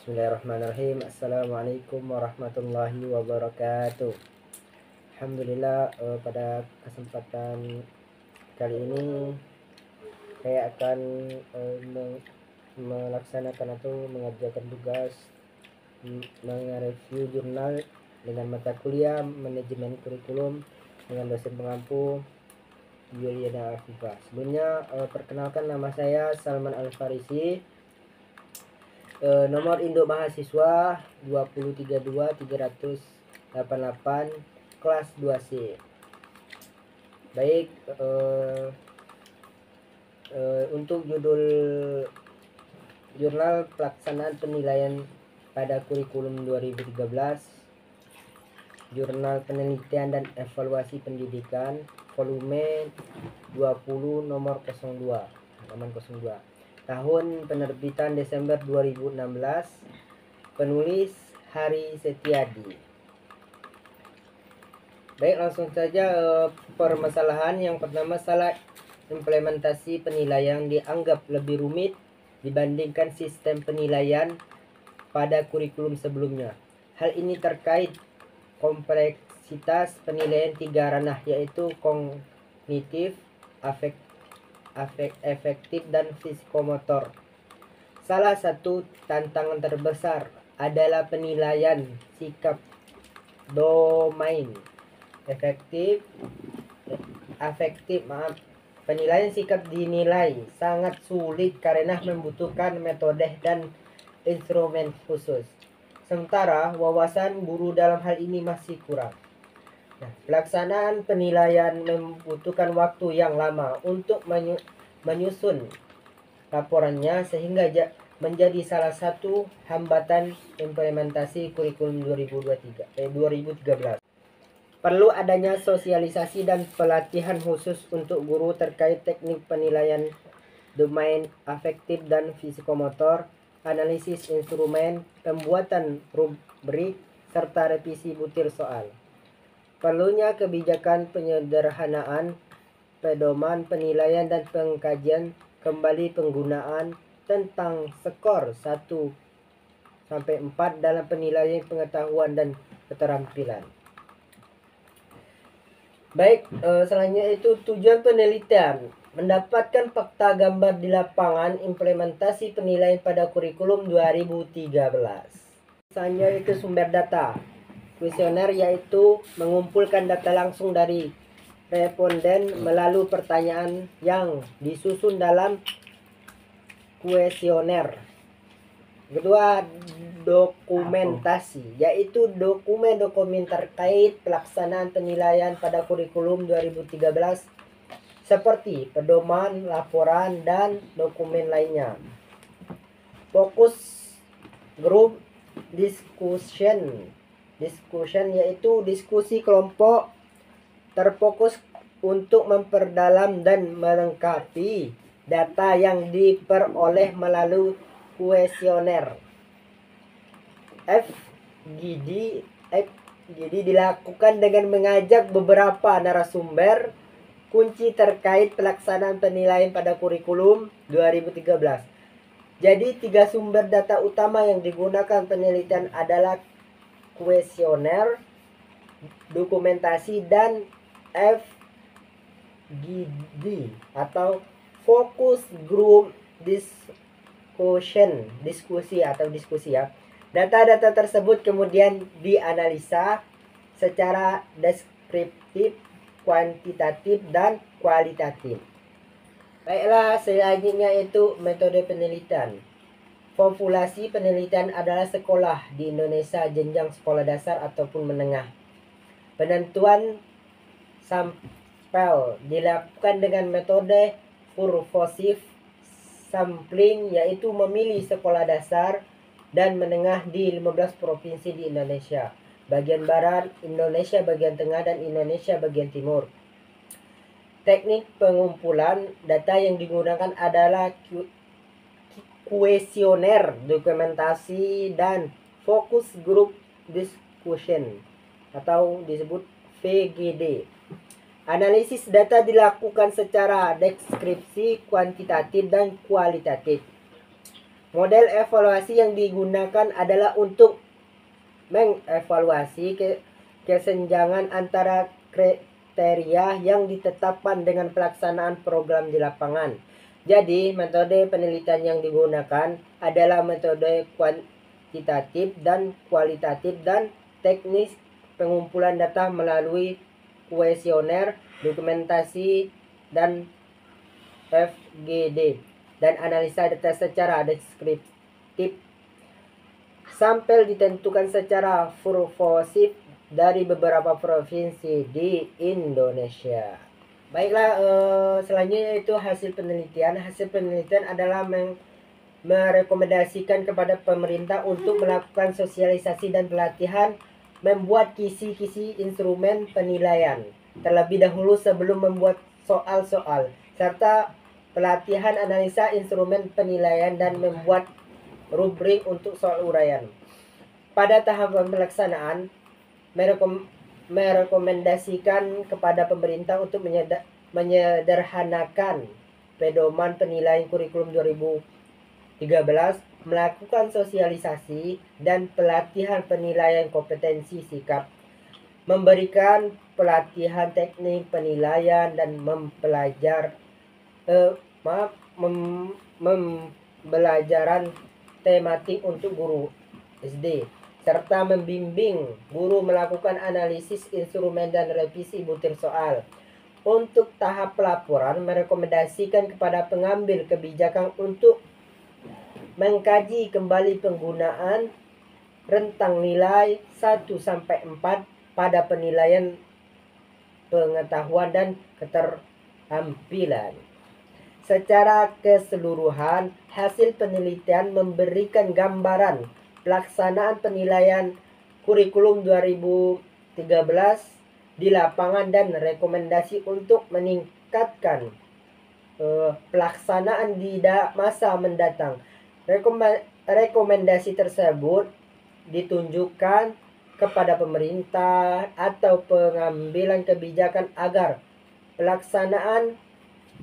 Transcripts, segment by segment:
Bismillahirrahmanirrahim. Assalamualaikum warahmatullahi wabarakatuh. Alhamdulillah, pada kesempatan kali ini saya akan melaksanakan atau mengerjakan tugas mereview jurnal dengan mata kuliah manajemen kurikulum dengan dosen pengampu Yuliana Afifa. Sebelumnya perkenalkan, nama saya Salman Al-Farisi. Nomor induk mahasiswa 2032388 kelas 2C. Baik, untuk judul jurnal pelaksanaan penilaian pada kurikulum 2013, jurnal penelitian dan evaluasi pendidikan volume 20 nomor 02 halaman 02. Tahun penerbitan Desember 2016. Penulis Hari Setiadi. Baik, langsung saja permasalahan yang pertama, salah implementasi penilaian dianggap lebih rumit dibandingkan sistem penilaian pada kurikulum sebelumnya. Hal ini terkait kompleksitas penilaian tiga ranah, yaitu kognitif, efektif, dan psikomotor. Salah satu tantangan terbesar adalah penilaian sikap domain penilaian sikap dinilai sangat sulit karena membutuhkan metode dan instrumen khusus, sementara wawasan guru dalam hal ini masih kurang. Pelaksanaan penilaian membutuhkan waktu yang lama untuk menyusun laporannya, sehingga menjadi salah satu hambatan implementasi kurikulum 2013. Perlu adanya sosialisasi dan pelatihan khusus untuk guru terkait teknik penilaian domain afektif dan psikomotor, analisis instrumen, pembuatan rubrik, serta revisi butir soal. Perlunya kebijakan penyederhanaan pedoman penilaian dan pengkajian kembali penggunaan tentang skor 1-4 dalam penilaian pengetahuan dan keterampilan. Baik, selanjutnya itu tujuan penelitian: mendapatkan fakta gambar di lapangan implementasi penilaian pada kurikulum 2013. Selanjutnya itu sumber data. Kuesioner yaitu mengumpulkan data langsung dari responden melalui pertanyaan yang disusun dalam kuesioner. Kedua, dokumentasi yaitu dokumen terkait pelaksanaan penilaian pada kurikulum 2013 seperti pedoman, laporan, dan dokumen lainnya. Fokus group discussion yaitu diskusi kelompok terfokus untuk memperdalam dan melengkapi data yang diperoleh melalui kuesioner. FGD dilakukan dengan mengajak beberapa narasumber kunci terkait pelaksanaan penilaian pada kurikulum 2013. Jadi 3 sumber data utama yang digunakan penelitian adalah kuesioner, dokumentasi, dan FGD atau focus group diskusi ya. Data-data tersebut kemudian dianalisa secara deskriptif, kuantitatif, dan kualitatif. Baiklah, selanjutnya itu metode penelitian. Formulasi penelitian adalah sekolah di Indonesia jenjang sekolah dasar ataupun menengah. Penentuan sampel dilakukan dengan metode purposive sampling, yaitu memilih sekolah dasar dan menengah di 15 provinsi di Indonesia, bagian barat, Indonesia bagian tengah, dan Indonesia bagian timur. Teknik pengumpulan data yang digunakan adalah kuesioner, dokumentasi, dan focus group discussion atau disebut VGD. Analisis data dilakukan secara deskripsi, kuantitatif, dan kualitatif. Model evaluasi yang digunakan adalah untuk mengevaluasi kesenjangan antara kriteria yang ditetapkan dengan pelaksanaan program di lapangan. Jadi, metode penelitian yang digunakan adalah metode kuantitatif dan kualitatif dan teknis pengumpulan data melalui kuesioner, dokumentasi, dan FGD, dan analisa data secara deskriptif. Sampel ditentukan secara purposif dari beberapa provinsi di Indonesia. Baiklah, selanjutnya itu hasil penelitian. Hasil penelitian adalah merekomendasikan kepada pemerintah untuk melakukan sosialisasi dan pelatihan membuat kisi-kisi instrumen penilaian terlebih dahulu sebelum membuat soal-soal, serta pelatihan analisa instrumen penilaian dan membuat rubrik untuk soal uraian. Pada tahapan pelaksanaan, merekomendasikan kepada pemerintah untuk menyederhanakan pedoman penilaian kurikulum 2013, melakukan sosialisasi dan pelatihan penilaian kompetensi sikap, memberikan pelatihan teknik penilaian dan pembelajaran tematik untuk guru SD, serta membimbing guru melakukan analisis instrumen dan revisi butir soal. Untuk tahap pelaporan, merekomendasikan kepada pengambil kebijakan untuk mengkaji kembali penggunaan rentang nilai 1-4 pada penilaian pengetahuan dan keterampilan. Secara keseluruhan, hasil penelitian memberikan gambaran pelaksanaan penilaian kurikulum 2013 di lapangan dan rekomendasi untuk meningkatkan pelaksanaan di masa mendatang. Rekomendasi tersebut ditunjukkan kepada pemerintah atau pengambilan kebijakan agar pelaksanaan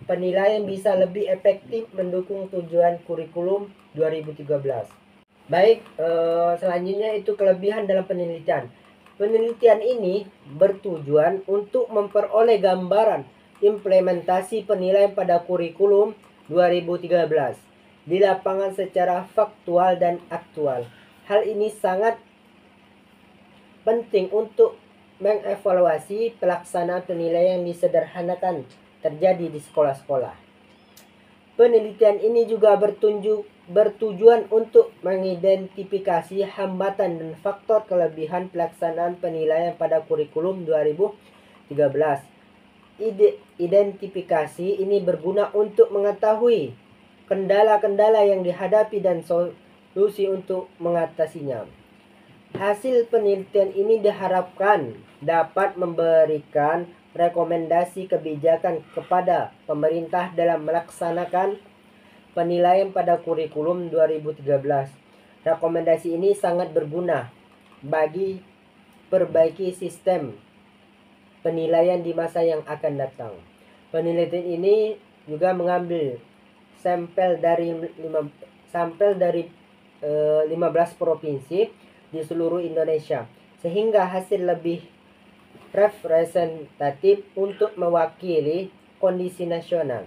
penilaian bisa lebih efektif mendukung tujuan kurikulum 2013. Baik, selanjutnya itu kelebihan dalam penelitian. Penelitian ini bertujuan untuk memperoleh gambaran implementasi penilaian pada kurikulum 2013 di lapangan secara faktual dan aktual. Hal ini sangat penting untuk mengevaluasi pelaksanaan penilaian yang disederhanakan terjadi di sekolah-sekolah. Penelitian ini juga bertujuan untuk mengidentifikasi hambatan dan faktor kelebihan pelaksanaan penilaian pada kurikulum 2013. Identifikasi ini berguna untuk mengetahui kendala-kendala yang dihadapi dan solusi untuk mengatasinya. Hasil penelitian ini diharapkan dapat memberikan rekomendasi kebijakan kepada pemerintah dalam melaksanakan penilaian pada kurikulum 2013. Rekomendasi ini sangat berguna bagi perbaiki sistem penilaian di masa yang akan datang. Penelitian ini juga mengambil sampel dari 15 provinsi di seluruh Indonesia, sehingga hasil lebih representatif untuk mewakili kondisi nasional.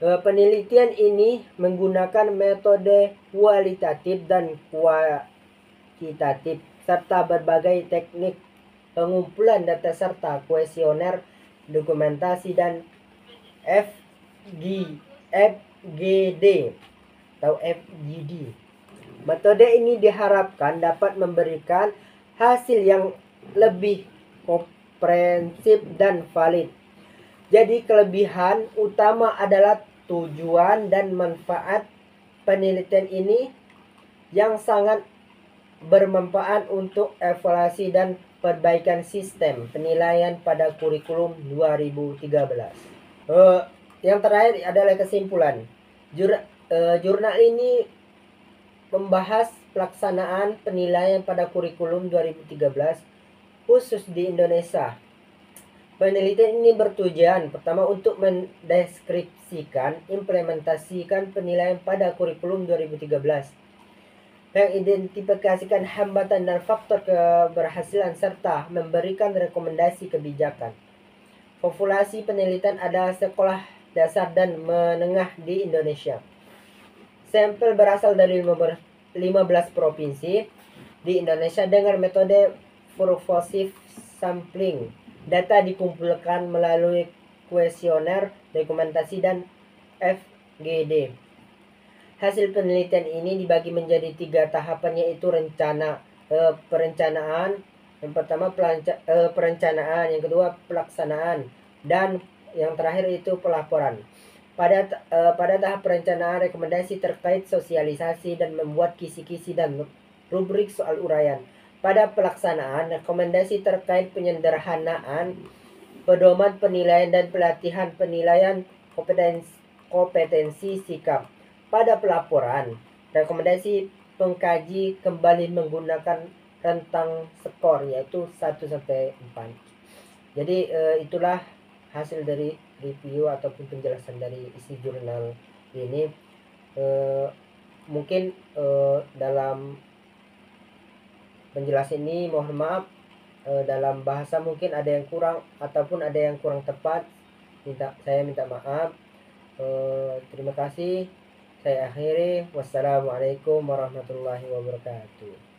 Penelitian ini menggunakan metode kualitatif dan kuantitatif serta berbagai teknik pengumpulan data serta kuesioner, dokumentasi, dan FGD atau FGD. Metode ini diharapkan dapat memberikan hasil yang lebih komprehensif dan valid. Jadi kelebihan utama adalah tujuan dan manfaat penelitian ini yang sangat bermanfaat untuk evaluasi dan perbaikan sistem penilaian pada kurikulum 2013. Yang terakhir adalah kesimpulan. Jurnal ini membahas pelaksanaan penilaian pada kurikulum 2013 khusus di Indonesia. Penelitian ini bertujuan pertama untuk mendeskripsikan, implementasikan penilaian pada kurikulum 2013, mengidentifikasikan hambatan dan faktor keberhasilan serta memberikan rekomendasi kebijakan. Populasi penelitian adalah sekolah dasar dan menengah di Indonesia. Sampel berasal dari 15 provinsi di Indonesia dengan metode purposive sampling. Data dikumpulkan melalui kuesioner, dokumentasi, dan FGD. Hasil penelitian ini dibagi menjadi 3 tahapan, yaitu perencanaan, yang pertama perencanaan, yang kedua pelaksanaan, dan yang terakhir itu pelaporan. Pada tahap perencanaan, rekomendasi terkait sosialisasi dan membuat kisi-kisi dan rubrik soal uraian. Pada pelaksanaan, rekomendasi terkait penyederhanaan pedoman penilaian dan pelatihan penilaian kompetensi sikap. Pada pelaporan, rekomendasi pengkaji kembali menggunakan rentang skor yaitu 1 sampai 4. Jadi itulah hasil dari review ataupun penjelasan dari isi jurnal ini. Mungkin dalam penjelasan ini mohon maaf, dalam bahasa mungkin ada yang kurang ataupun ada yang kurang tepat. Saya minta maaf. Terima kasih. Saya akhiri. Wassalamualaikum warahmatullahi wabarakatuh.